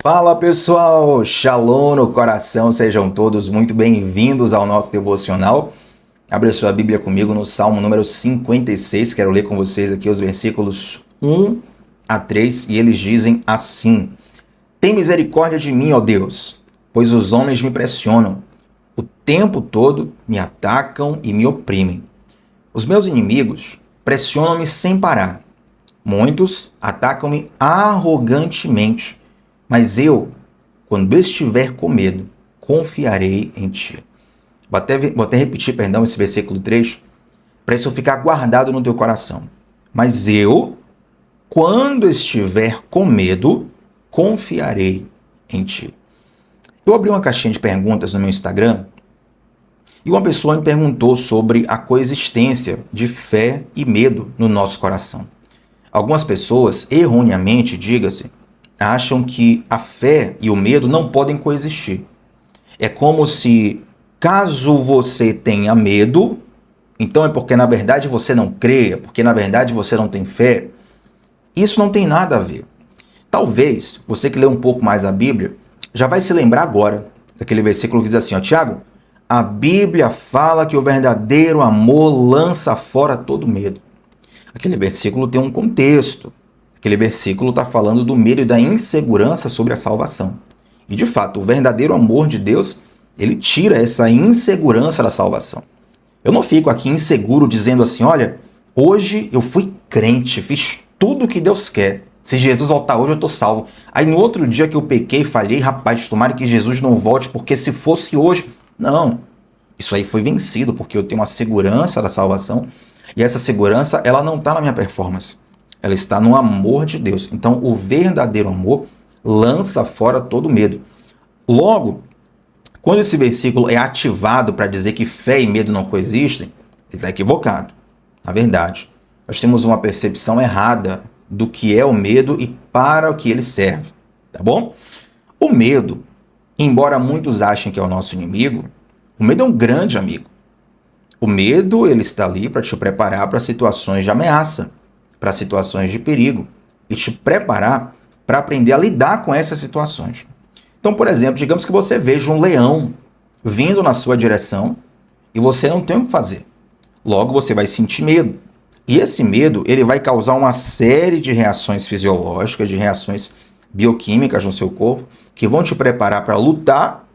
Fala pessoal, Shalom no coração, sejam todos muito bem-vindos ao nosso devocional. Abre sua Bíblia comigo no Salmo número 56, quero ler com vocês aqui os versículos 1 a 3 e eles dizem assim: Tem misericórdia de mim, ó Deus, pois os homens me pressionam. O tempo todo me atacam e me oprimem. Os meus inimigos pressionam-me sem parar. Muitos atacam-me arrogantemente. Mas eu, quando estiver com medo, confiarei em ti. Vou até repetir, esse versículo 3, para isso ficar guardado no teu coração. Mas eu, quando estiver com medo, confiarei em ti. Eu abri uma caixinha de perguntas no meu Instagram e uma pessoa me perguntou sobre a coexistência de fé e medo no nosso coração. Algumas pessoas, erroneamente, diga-se, acham que a fé e o medo não podem coexistir. É como se, caso você tenha medo, então é porque na verdade você não crê, porque na verdade você não tem fé. Isso não tem nada a ver. Talvez, você que lê um pouco mais a Bíblia, já vai se lembrar agora daquele versículo que diz assim, ó, Tiago, a Bíblia fala que o verdadeiro amor lança fora todo medo. Aquele versículo tem um contexto. Aquele versículo está falando do medo e da insegurança sobre a salvação. E, de fato, o verdadeiro amor de Deus, ele tira essa insegurança da salvação. Eu não fico aqui inseguro dizendo assim, olha, hoje eu fui crente, fiz tudo o que Deus quer. Se Jesus voltar hoje, eu estou salvo. Aí, no outro dia que eu pequei, falhei, rapaz, tomara que Jesus não volte, porque se fosse hoje... Não, isso aí foi vencido, porque eu tenho uma segurança da salvação. E essa segurança, ela não está na minha performance. Ela está no amor de Deus. Então, o verdadeiro amor lança fora todo medo. Logo, quando esse versículo é ativado para dizer que fé e medo não coexistem, ele está equivocado. Na verdade, nós temos uma percepção errada do que é o medo e para o que ele serve. Tá bom? O medo, embora muitos achem que é o nosso inimigo, o medo é um grande amigo. O medo, ele está ali para te preparar para situações de ameaça, para situações de perigo e te preparar para aprender a lidar com essas situações. Então, por exemplo, digamos que você veja um leão vindo na sua direção e você não tem o que fazer. Logo, você vai sentir medo. E esse medo, ele vai causar uma série de reações fisiológicas, de reações bioquímicas no seu corpo, que vão te preparar para lutar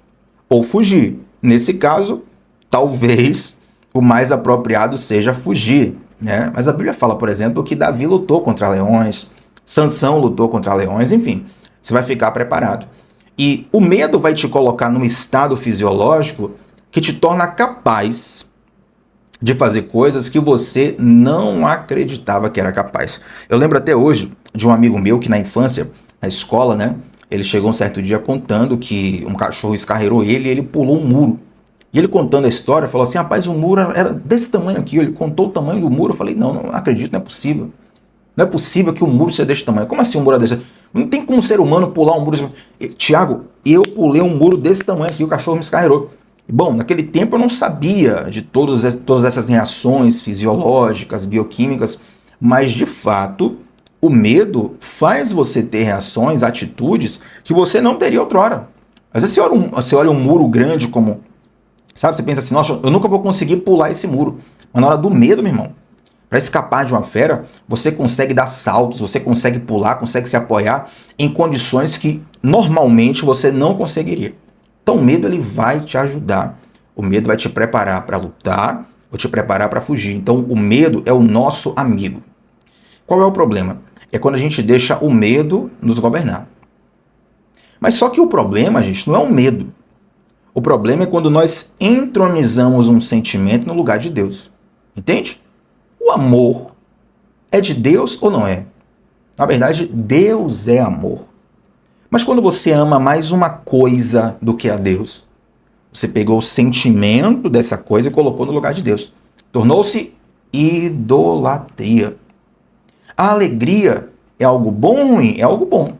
ou fugir. Nesse caso, talvez o mais apropriado seja fugir. Né? Mas a Bíblia fala, por exemplo, que Davi lutou contra leões, Sansão lutou contra leões, enfim, você vai ficar preparado. E o medo vai te colocar num estado fisiológico que te torna capaz de fazer coisas que você não acreditava que era capaz. Eu lembro até hoje de um amigo meu que na infância, na escola, né, ele chegou um certo dia contando que um cachorro escarreirou ele e ele pulou um muro. E ele contando a história, falou assim, rapaz, o muro era desse tamanho aqui. Ele contou o tamanho do muro. Eu falei, não acredito, não é possível. Não é possível que o muro seja desse tamanho. Como assim um muro é desse? Não tem como um ser humano pular um muro. Tiago, eu pulei um muro desse tamanho aqui, o cachorro me escarreirou. Bom, naquele tempo eu não sabia de todas essas reações fisiológicas, bioquímicas, mas de fato, o medo faz você ter reações, atitudes que você não teria outrora. Às vezes você olha um muro grande como... Sabe, você pensa assim, nossa, eu nunca vou conseguir pular esse muro. Mas na hora do medo, meu irmão, para escapar de uma fera, você consegue dar saltos, você consegue pular, consegue se apoiar em condições que normalmente você não conseguiria. Então o medo, ele vai te ajudar. O medo vai te preparar para lutar ou te preparar para fugir. Então o medo é o nosso amigo. Qual é o problema? É quando a gente deixa o medo nos governar. Mas só que o problema, gente, não é o medo. O problema é quando nós entronizamos um sentimento no lugar de Deus. Entende? O amor é de Deus ou não é? Na verdade, Deus é amor. Mas quando você ama mais uma coisa do que a Deus, você pegou o sentimento dessa coisa e colocou no lugar de Deus. Tornou-se idolatria. A alegria é algo bom ou ruim? É algo bom.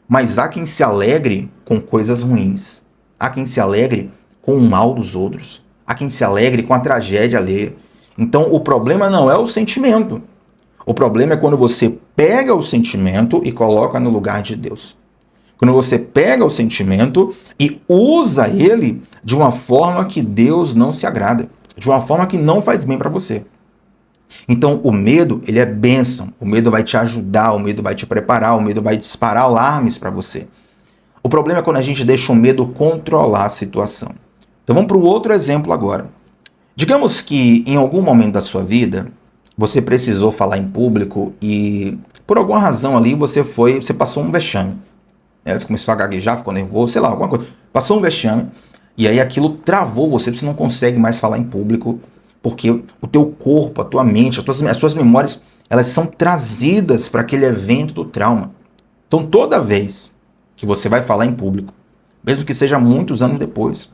Mas há quem se alegre com coisas ruins. Há quem se alegre com o mal dos outros. Há quem se alegre com a tragédia alheia. Então, o problema não é o sentimento. O problema é quando você pega o sentimento e coloca no lugar de Deus. Quando você pega o sentimento e usa ele de uma forma que Deus não se agrada, de uma forma que não faz bem para você. Então, o medo, ele é bênção. O medo vai te ajudar, o medo vai te preparar, o medo vai disparar alarmes para você. O problema é quando a gente deixa o medo controlar a situação. Então, vamos para um outro exemplo agora. Digamos que em algum momento da sua vida, você precisou falar em público e, por alguma razão ali, você passou um vexame. Você começou a gaguejar, ficou nervoso, sei lá, alguma coisa. Passou um vexame e aí aquilo travou você não consegue mais falar em público, porque o teu corpo, a tua mente, as tuas memórias, elas são trazidas para aquele evento do trauma. Então, toda vez que você vai falar em público, mesmo que seja muitos anos depois,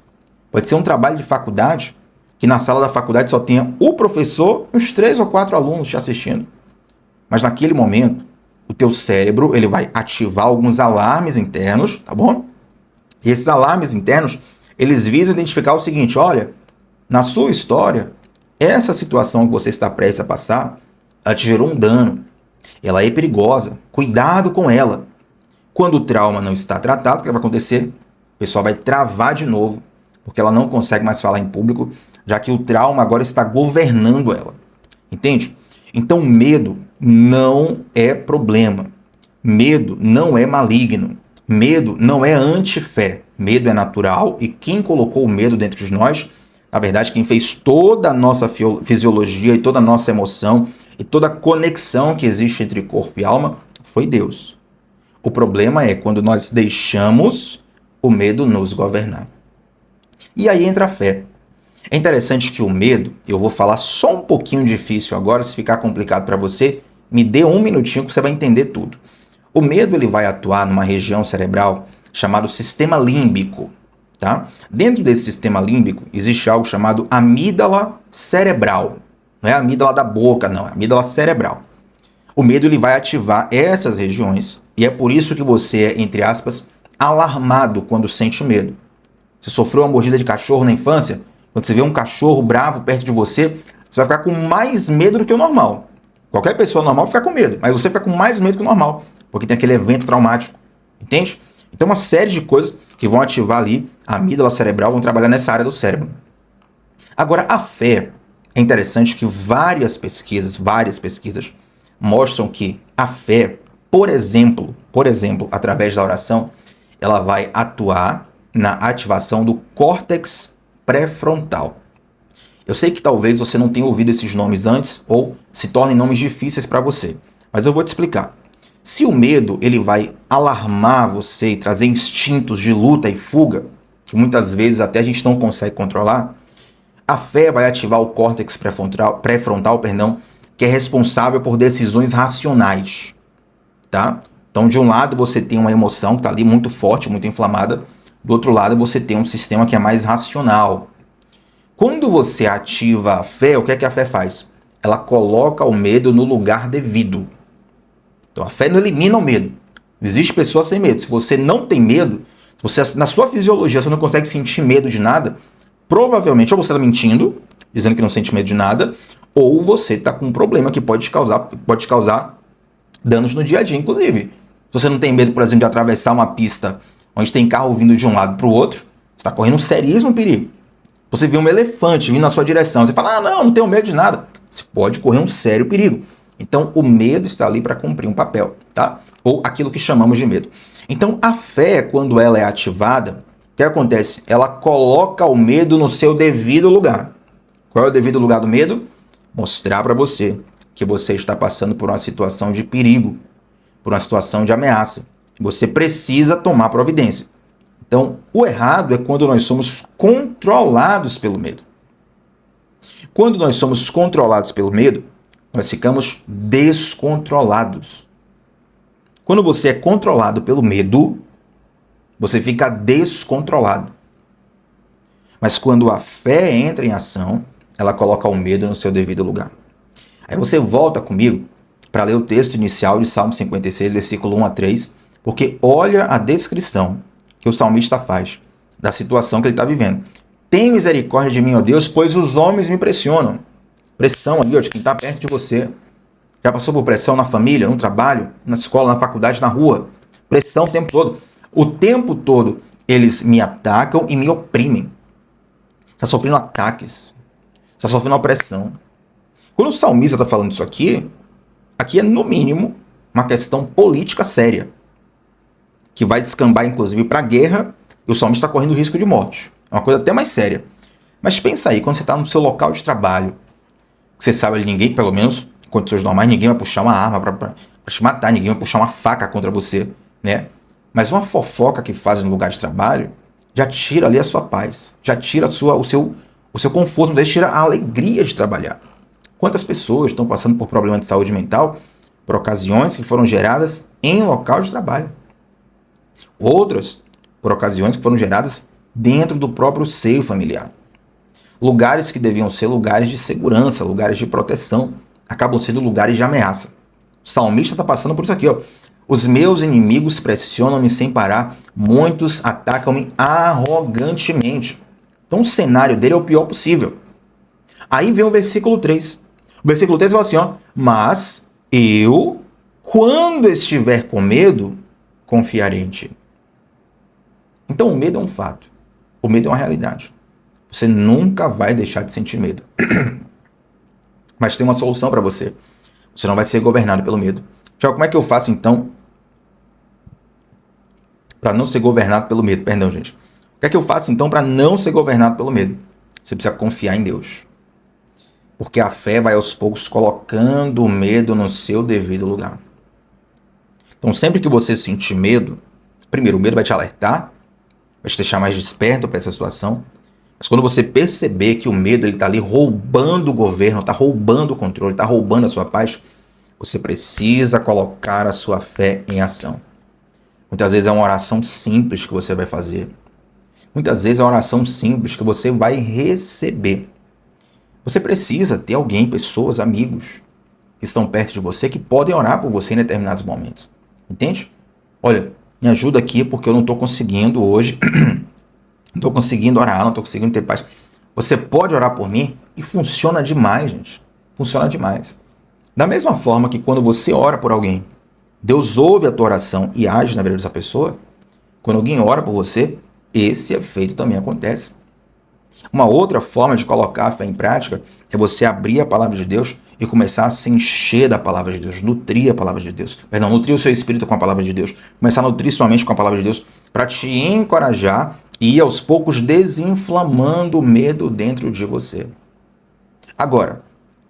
pode ser um trabalho de faculdade, que na sala da faculdade só tenha o professor e uns 3 ou 4 alunos te assistindo. Mas naquele momento, o teu cérebro ele vai ativar alguns alarmes internos, tá bom? E esses alarmes internos, eles visam identificar o seguinte: olha, na sua história, essa situação que você está prestes a passar, ela te gerou um dano. Ela é perigosa. Cuidado com ela. Quando o trauma não está tratado, o que vai acontecer? O pessoal vai travar de novo, porque ela não consegue mais falar em público, já que o trauma agora está governando ela. Entende? Então, medo não é problema. Medo não é maligno. Medo não é antifé. Medo é natural e quem colocou o medo dentro de nós, na verdade, quem fez toda a nossa fisiologia e toda a nossa emoção e toda a conexão que existe entre corpo e alma, foi Deus. O problema é quando nós deixamos o medo nos governar. E aí entra a fé. É interessante que o medo, eu vou falar só um pouquinho difícil agora, se ficar complicado para você, me dê um minutinho que você vai entender tudo. O medo ele vai atuar numa região cerebral chamada sistema límbico. Tá? Dentro desse sistema límbico existe algo chamado amígdala cerebral. Não é a amígdala da boca, não, é a amígdala cerebral. O medo ele vai ativar essas regiões e é por isso que você é, entre aspas, alarmado quando sente medo. Você sofreu uma mordida de cachorro na infância? Quando você vê um cachorro bravo perto de você, você vai ficar com mais medo do que o normal. Qualquer pessoa normal fica com medo, mas você fica com mais medo que o normal, porque tem aquele evento traumático. Entende? Então, uma série de coisas que vão ativar ali a amígdala cerebral, vão trabalhar nessa área do cérebro. Agora, a fé, é interessante que várias pesquisas mostram que a fé, por exemplo, através da oração, ela vai atuar na ativação do córtex pré-frontal. Eu sei que talvez você não tenha ouvido esses nomes antes ou se tornem nomes difíceis para você, mas eu vou te explicar. Se o medo ele vai alarmar você e trazer instintos de luta e fuga, que muitas vezes até a gente não consegue controlar, a fé vai ativar o córtex pré-frontal, que é responsável por decisões racionais. Tá? Então, de um lado você tem uma emoção que está ali muito forte, muito inflamada, do outro lado você tem um sistema que é mais racional. Quando você ativa a fé, o que é que a fé faz? Ela coloca o medo no lugar devido. Então a fé não elimina o medo. Existe pessoa sem medo. Se você não tem medo, se você, na sua fisiologia você não consegue sentir medo de nada, provavelmente ou você está mentindo, dizendo que não sente medo de nada, ou você está com um problema que pode te causar danos no dia a dia, inclusive. Se você não tem medo, por exemplo, de atravessar uma pista onde tem carro vindo de um lado para o outro, você está correndo um seríssimo perigo. Você vê um elefante vindo na sua direção, você fala, não tenho medo de nada. Você pode correr um sério perigo. Então, o medo está ali para cumprir um papel, tá? Ou aquilo que chamamos de medo. Então, a fé, quando ela é ativada, o que acontece? Ela coloca o medo no seu devido lugar. Qual é o devido lugar do medo? Mostrar para você que você está passando por uma situação de perigo, por uma situação de ameaça. Você precisa tomar providência. Então, o errado é quando nós somos controlados pelo medo. Quando nós somos controlados pelo medo, nós ficamos descontrolados. Quando você é controlado pelo medo, você fica descontrolado. Mas quando a fé entra em ação, ela coloca o medo no seu devido lugar. Aí você volta comigo para ler o texto inicial de Salmo 56, versículo 1 a 3, porque olha a descrição que o salmista faz da situação que ele está vivendo. Tem misericórdia de mim, ó Deus, pois os homens me pressionam. Pressão ali, ó, de quem está perto de você. Já passou por pressão na família, no trabalho, na escola, na faculdade, na rua. Pressão o tempo todo. O tempo todo eles me atacam e me oprimem. Está sofrendo ataques. Está sofrendo opressão. Quando o salmista está falando isso aqui é no mínimo uma questão política séria, que vai descambar inclusive para a guerra, e o salmista está correndo risco de morte. É uma coisa até mais séria. Mas pensa aí, quando você está no seu local de trabalho, que você sabe, ninguém, pelo menos em condições normais, ninguém vai puxar uma arma para te matar, ninguém vai puxar uma faca contra você, né? Mas uma fofoca que fazem no lugar de trabalho já tira ali a sua paz, já tira o seu conforto, mas tira a alegria de trabalhar. Quantas pessoas estão passando por problemas de saúde mental por ocasiões que foram geradas em local de trabalho? Outras por ocasiões que foram geradas dentro do próprio seio familiar. Lugares que deviam ser lugares de segurança, lugares de proteção, acabam sendo lugares de ameaça. O salmista está passando por isso aqui, ó. Os meus inimigos pressionam-me sem parar, muitos atacam-me arrogantemente. Então o cenário dele é o pior possível. Aí vem o versículo 3. O versículo 3 fala assim, ó, mas eu, quando estiver com medo, confiarei em ti. Então o medo é um fato. O medo é uma realidade. Você nunca vai deixar de sentir medo. Mas tem uma solução para você. Você não vai ser governado pelo medo. Tiago, como é que eu faço então para não ser governado pelo medo? Perdão, gente. O que é que eu faço então para não ser governado pelo medo? Você precisa confiar em Deus. Porque a fé vai aos poucos colocando o medo no seu devido lugar. Então sempre que você sentir medo, primeiro, o medo vai te alertar, vai te deixar mais desperto para essa situação. Mas quando você perceber que o medo está ali roubando o governo, está roubando o controle, está roubando a sua paz, você precisa colocar a sua fé em ação. Muitas vezes é uma oração simples que você vai fazer. Muitas vezes é uma oração simples que você vai receber. Você precisa ter alguém, pessoas, amigos que estão perto de você que podem orar por você em determinados momentos. Entende? Olha, me ajuda aqui porque eu não estou conseguindo hoje, não estou conseguindo orar, não estou conseguindo ter paz. Você pode orar por mim? E funciona demais, gente. Funciona demais. Da mesma forma que quando você ora por alguém, Deus ouve a tua oração e age na vida dessa pessoa, quando alguém ora por você, esse efeito também acontece. Uma outra forma de colocar a fé em prática é você abrir a palavra de Deus e começar a se encher da palavra de Deus, nutrir a palavra de Deus. Perdão, nutrir o seu espírito com a palavra de Deus, começar a nutrir sua mente com a palavra de Deus para te encorajar e ir aos poucos desinflamando o medo dentro de você. Agora,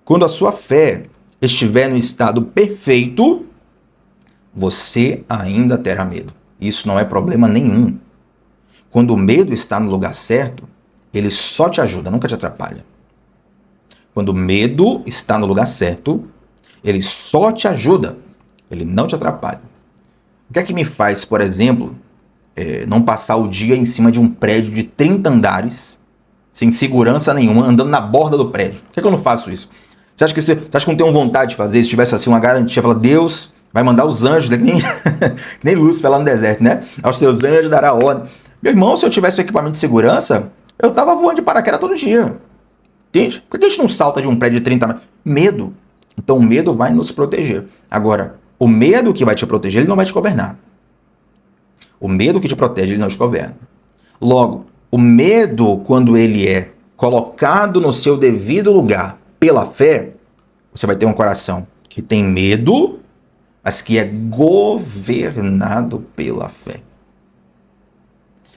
quando a sua fé estiver no estado perfeito, você ainda terá medo. Isso não é problema nenhum. Quando o medo está no lugar certo, ele só te ajuda, nunca te atrapalha. Quando o medo está no lugar certo, ele só te ajuda, ele não te atrapalha. O que é que me faz, por exemplo, não passar o dia em cima de um prédio de 30 andares, sem segurança nenhuma, andando na borda do prédio? Por que eu não faço isso? Você acha que não tem vontade de fazer? Se tivesse assim uma garantia, fala, Deus vai mandar os anjos, que nem Lúcifer lá no deserto, né? Aos seus anjos dará ordem. Meu irmão, se eu tivesse o equipamento de segurança, eu tava voando de paraquedas todo dia. Entende? Por que a gente não salta de um prédio de 30 metros? Medo. Então o medo vai nos proteger. Agora, o medo que vai te proteger, ele não vai te governar. O medo que te protege, ele não te governa. Logo, o medo, quando ele é colocado no seu devido lugar pela fé, você vai ter um coração que tem medo, mas que é governado pela fé.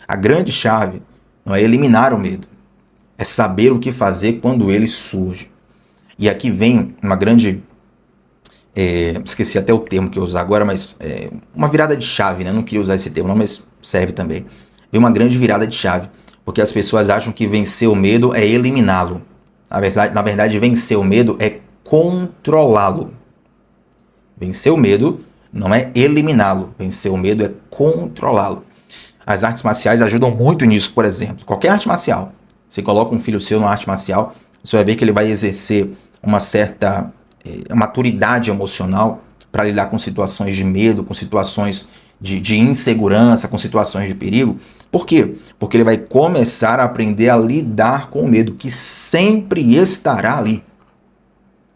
A grande chave não é eliminar o medo, é saber o que fazer quando ele surge. E aqui vem uma grande, esqueci até o termo que eu usar agora, mas uma virada de chave, né? Não queria usar esse termo não, mas serve também. Vem uma grande virada de chave, porque as pessoas acham que vencer o medo é eliminá-lo. Na verdade, vencer o medo é controlá-lo. Vencer o medo não é eliminá-lo, vencer o medo é controlá-lo. As artes marciais ajudam muito nisso, por exemplo. Qualquer arte marcial. Você coloca um filho seu numa arte marcial, você vai ver que ele vai exercer uma certa maturidade emocional para lidar com situações de medo, com situações de insegurança, com situações de perigo. Por quê? Porque ele vai começar a aprender a lidar com o medo, que sempre estará ali.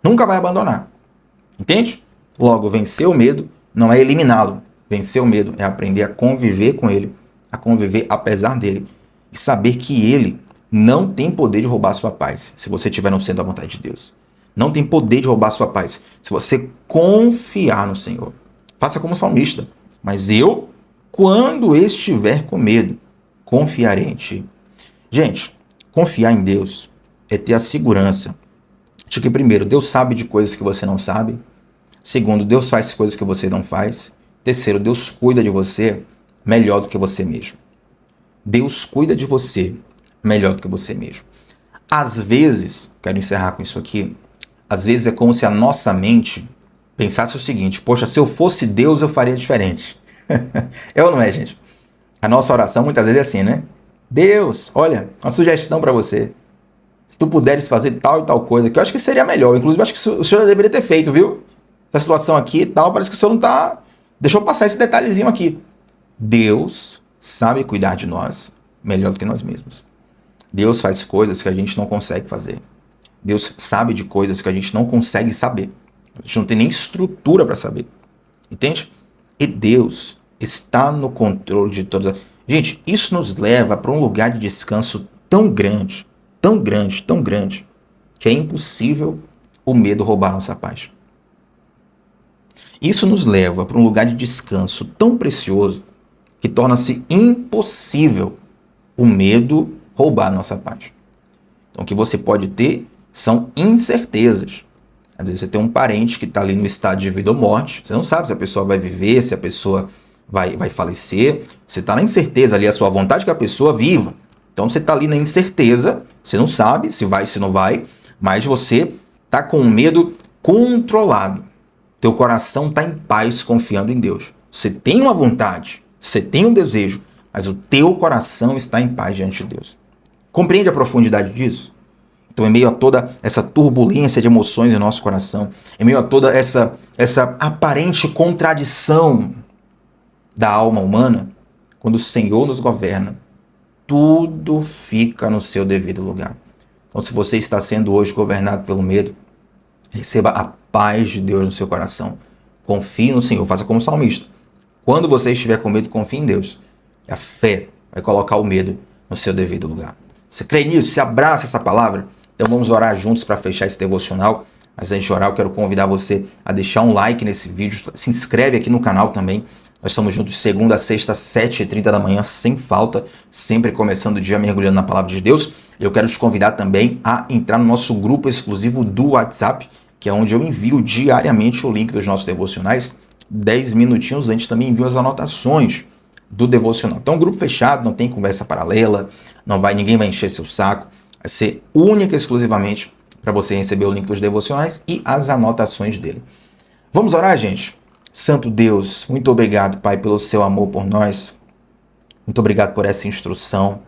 Nunca vai abandonar. Entende? Logo, vencer o medo não é eliminá-lo, Vencer o medo é aprender a conviver com ele, a conviver apesar dele e saber que ele não tem poder de roubar a sua paz se você estiver no centro da vontade de Deus. Não tem poder de roubar a sua paz se você confiar no Senhor. Faça como salmista. Mas eu, quando estiver com medo, confiarei em ti. Gente, confiar em Deus é ter a segurança de que, primeiro, Deus sabe de coisas que você não sabe. Segundo, Deus faz coisas que você não faz. Terceiro, Deus cuida de você melhor do que você mesmo. Deus cuida de você melhor do que você mesmo. Às vezes, quero encerrar com isso aqui, às vezes é como se a nossa mente pensasse o seguinte: poxa, se eu fosse Deus, eu faria diferente. É ou não é, gente? A nossa oração muitas vezes é assim, né? Deus, olha, uma sugestão para você. Se tu puderes fazer tal e tal coisa, que eu acho que seria melhor. Inclusive, eu acho que o senhor já deveria ter feito, viu? Essa situação aqui e tal, parece que o senhor não tá... Deixou passar esse detalhezinho aqui. Deus sabe cuidar de nós melhor do que nós mesmos. Deus faz coisas que a gente não consegue fazer. Deus sabe de coisas que a gente não consegue saber. A gente não tem nem estrutura para saber. Entende? E Deus está no controle de todas. Gente, isso nos leva para um lugar de descanso tão grande, tão grande, tão grande, que é impossível o medo roubar nossa paz. Isso nos leva para um lugar de descanso tão precioso que torna-se impossível o medo roubar nossa paz. Então, o que você pode ter são incertezas. Às vezes você tem um parente que está ali no estado de vida ou morte, você não sabe se a pessoa vai viver, se a pessoa vai falecer, você está na incerteza ali, a sua vontade que a pessoa viva. Então você está ali na incerteza, você não sabe se vai, se não vai, mas você está com o medo controlado. Teu coração está em paz confiando em Deus. Você tem uma vontade, você tem um desejo, mas o teu coração está em paz diante de Deus. Compreende a profundidade disso? Então, em meio a toda essa turbulência de emoções em nosso coração, em meio a toda essa aparente contradição da alma humana, quando o Senhor nos governa, tudo fica no seu devido lugar. Então, se você está sendo hoje governado pelo medo, receba a paz de Deus no seu coração. Confie no Senhor, faça como salmista. Quando você estiver com medo, confie em Deus. A fé vai colocar o medo no seu devido lugar. Você crê nisso? Você abraça essa palavra? Então vamos orar juntos para fechar esse devocional. Mas antes de orar, eu quero convidar você a deixar um like nesse vídeo. Se inscreve aqui no canal também. Nós estamos juntos de segunda a sexta, 7h30 da manhã, sem falta. Sempre começando o dia mergulhando na palavra de Deus. Eu quero te convidar também a entrar no nosso grupo exclusivo do WhatsApp, que é onde eu envio diariamente o link dos nossos devocionais. 10 minutinhos antes também envio as anotações do devocional. Então, grupo fechado, não tem conversa paralela, ninguém vai encher seu saco. Vai ser única e exclusivamente para você receber o link dos devocionais e as anotações dele. Vamos orar, gente? Santo Deus, muito obrigado, Pai, pelo seu amor por nós. Muito obrigado por essa instrução.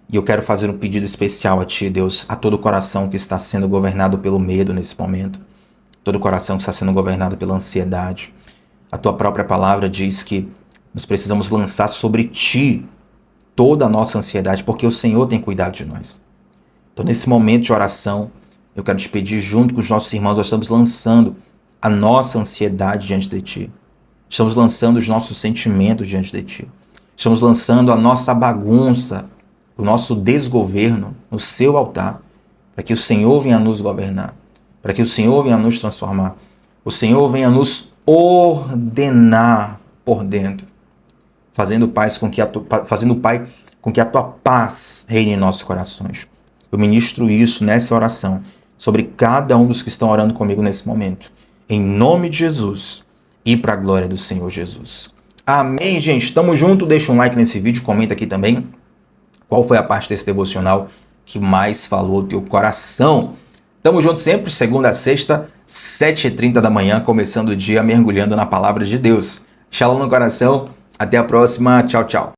E eu quero fazer um pedido especial a Ti, Deus, a todo coração que está sendo governado pelo medo nesse momento. Todo coração que está sendo governado pela ansiedade. A Tua própria palavra diz que nós precisamos lançar sobre Ti toda a nossa ansiedade, porque o Senhor tem cuidado de nós. Então, nesse momento de oração, eu quero te pedir, junto com os nossos irmãos, nós estamos lançando a nossa ansiedade diante de Ti. Estamos lançando os nossos sentimentos diante de Ti. Estamos lançando a nossa bagunça, o nosso desgoverno no Seu altar, para que o Senhor venha nos governar, para que o Senhor venha nos transformar, o Senhor venha nos ordenar por dentro, fazendo, Pai, com que a Tua paz reine em nossos corações. Eu ministro isso nessa oração sobre cada um dos que estão orando comigo nesse momento. Em nome de Jesus e para a glória do Senhor Jesus. Amém, gente. Tamo junto. Deixa um like nesse vídeo. Comenta aqui também qual foi a parte desse devocional que mais falou teu coração. Tamo junto sempre, segunda a sexta, 7h30 da manhã, começando o dia mergulhando na palavra de Deus. Shalom no coração. Até a próxima. Tchau, tchau.